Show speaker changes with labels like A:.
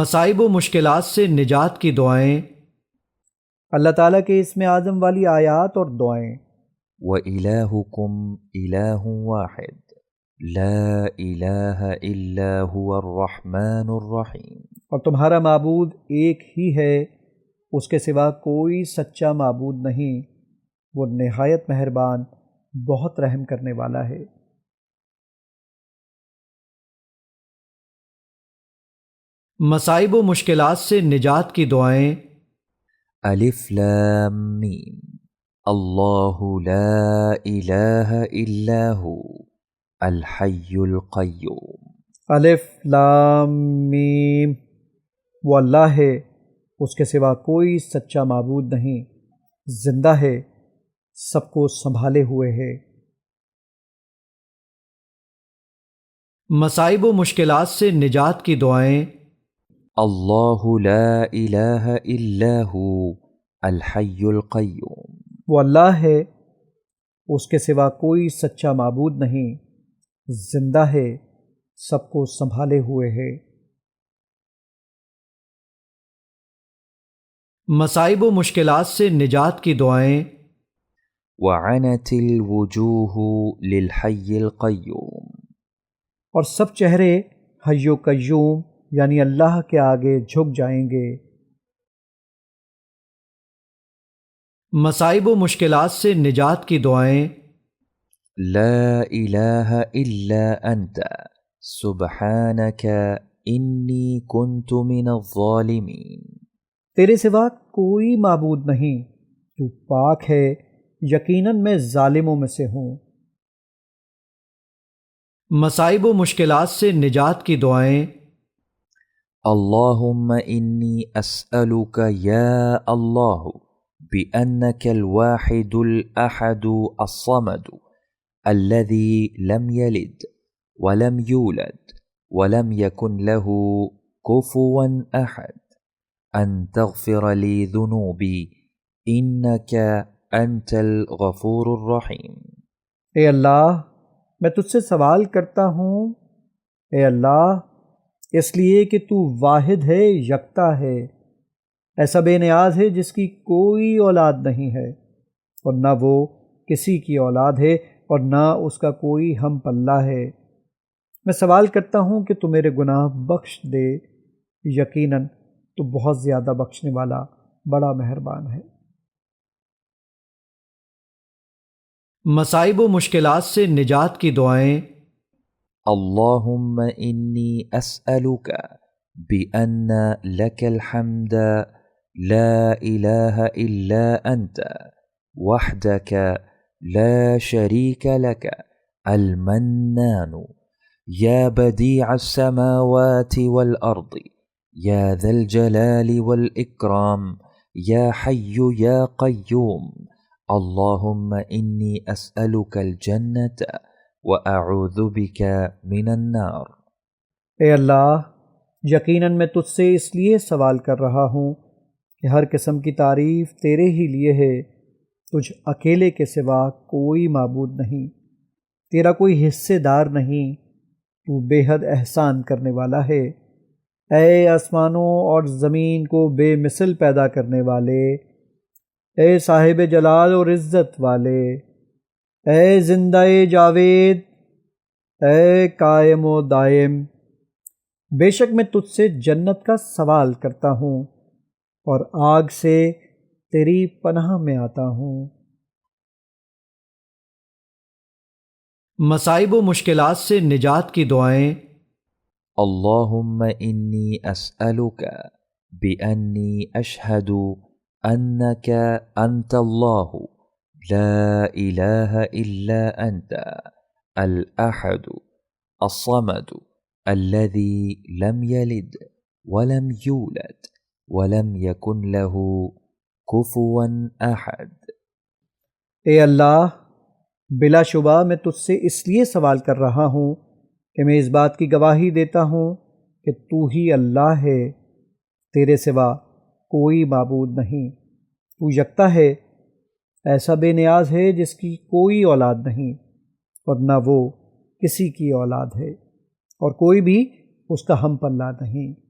A: مصائب و مشکلات سے نجات کی دعائیں۔ اللہ تعالیٰ کے اسم اعظم والی آیات اور دعائیں۔
B: وَإِلَٰهُكُمْ إِلَٰهٌ وَاحِدٌ لَا إِلَٰهَ إِلَّا هُوَ الرَّحْمَٰنُ الرَّحِيمُ۔
A: اور تمہارا معبود ایک ہی ہے، اس کے سوا کوئی سچا معبود نہیں، وہ نہایت مہربان، بہت رحم کرنے والا ہے۔ مصائب و مشکلات سے نجات کی دعائیں۔
B: الف لام میم اللہ لا الہ الا ہو الحی القیوم۔
A: الف لام میم، وہ اللہ ہے، اس کے سوا کوئی سچا معبود نہیں، زندہ ہے، سب کو سنبھالے ہوئے ہے۔ مصائب و مشکلات سے نجات کی دعائیں۔
B: اللہ لا الہ الا ہو الحی القیوم۔
A: وہ اللہ ہے، اس کے سوا کوئی سچا معبود نہیں، زندہ ہے، سب کو سنبھالے ہوئے ہے۔ مصائب و مشکلات سے نجات کی دعائیں۔
B: وعنت الوجوہ للحی القیوم۔
A: اور سب چہرے حی و قیوم یعنی اللہ کے آگے جھک جائیں گے۔ مصائب و مشکلات سے نجات کی دعائیں۔
B: لا الہ الا انت سبحانک انی کنت من الظالمین۔
A: تیرے سوا کوئی معبود نہیں، تو پاک ہے، یقیناً میں ظالموں میں سے ہوں۔ مصائب و مشکلات سے نجات کی دعائیں۔
B: اللہم انی اسألک یا اللہ بأنک الواحد الأحد الصمد الذي لم يلد ولم يولد ولم يكن له كفوا أحد أن تغفر لي ذنوبي إنك أنت الغفور الرحيم۔
A: اے اللہ، میں تجھ سے سوال کرتا ہوں، اے اللہ، اس لیے کہ تو واحد ہے، یکتا ہے، ایسا بے نیاز ہے جس کی کوئی اولاد نہیں ہے، اور نہ وہ کسی کی اولاد ہے، اور نہ اس کا کوئی ہم پلہ ہے۔ میں سوال کرتا ہوں کہ تو میرے گناہ بخش دے، یقیناً تو بہت زیادہ بخشنے والا، بڑا مہربان ہے۔ مصائب و مشکلات سے نجات کی دعائیں۔
B: اللہم انی اسألک بأن لک الحمد لا الہ الا انت وحدک لا شریک لک المنان یا بدیع السماوات والارض یا ذا الجلال والاکرام یا حی یا قیوم۔ اللہم انی اسألک الجنة وَأَعُوذُ بِكَ مِنَ النَّارِ۔
A: اے اللہ، یقیناً میں تجھ سے اس لیے سوال کر رہا ہوں کہ ہر قسم کی تعریف تیرے ہی لیے ہے، تجھ اکیلے کے سوا کوئی معبود نہیں، تیرا کوئی حصے دار نہیں، تو بے حد احسان کرنے والا ہے۔ اے آسمانوں اور زمین کو بے مثل پیدا کرنے والے، اے صاحب جلال اور عزت والے، اے زندہ جاوید، اے قائم و دائم، بے شک میں تجھ سے جنت کا سوال کرتا ہوں اور آگ سے تیری پناہ میں آتا ہوں۔ مصائب و مشکلات سے نجات کی دعائیں۔
B: اللہم انی اسألک بأنی اشہد انک انت اللہ لا الہ الا انت الاحد الصمد الذي لم يلد ولم يولد ولم يكن له كفوا احد۔
A: اے اللہ، بلا شبہ میں تجھ سے اس لیے سوال کر رہا ہوں کہ میں اس بات کی گواہی دیتا ہوں کہ تو ہی اللہ ہے، تیرے سوا کوئی معبود نہیں، تو یکتا ہے، ایسا بے نیاز ہے جس کی کوئی اولاد نہیں، اور نہ وہ کسی کی اولاد ہے، اور کوئی بھی اس کا ہم پلہ نہیں۔